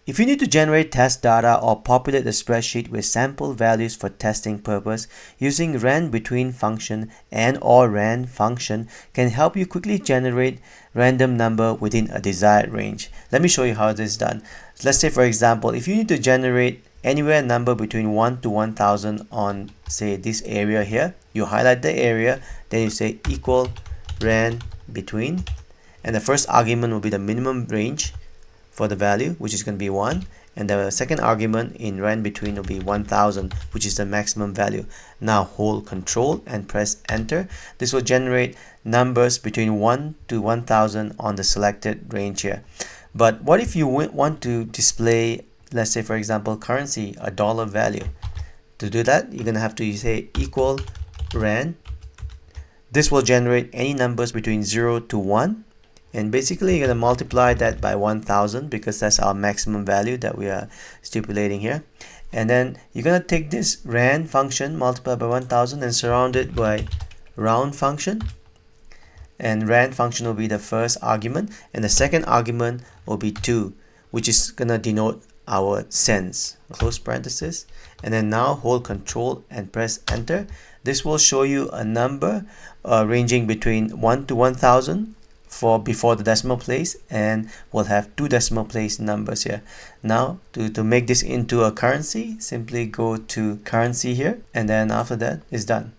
If you need to generate test data or populate a spreadsheet with sample values for testing purpose, using RANDBETWEEN function and or RAND function can help you quickly generate random number within a desired range. Let me show you how this is done. Let's say, for example, if you need to generate anywhere number between 1 to 1000 on, say, this area here, you highlight the area, then you say equal RANDBETWEEN, and the first argument will be the minimum range for the value, which is going to be 1, and the second argument in RANDBETWEEN will be 1000, which is the maximum value. Now hold Ctrl and press Enter. This will generate numbers between 1 to 1000 on the selected range here. But what if you want to display, let's say, for example, currency, a dollar value? To do that, you're going to have to say equal RAND. This will generate any numbers between 0 to 1. And basically you're going to multiply that by 1000 because that's our maximum value that we are stipulating here. And then you're going to take this RAND function, multiply by 1000 and surround it by round function. And RAND function will be the first argument, and the second argument will be 2, which is going to denote our cents. Close parenthesis. And then now hold Ctrl and press Enter. This will show you a number ranging between 1 to 1000 for before the decimal place, and we'll have 2 decimal place numbers here. Now to make this into a currency, simply go to currency here, and then after that it's done.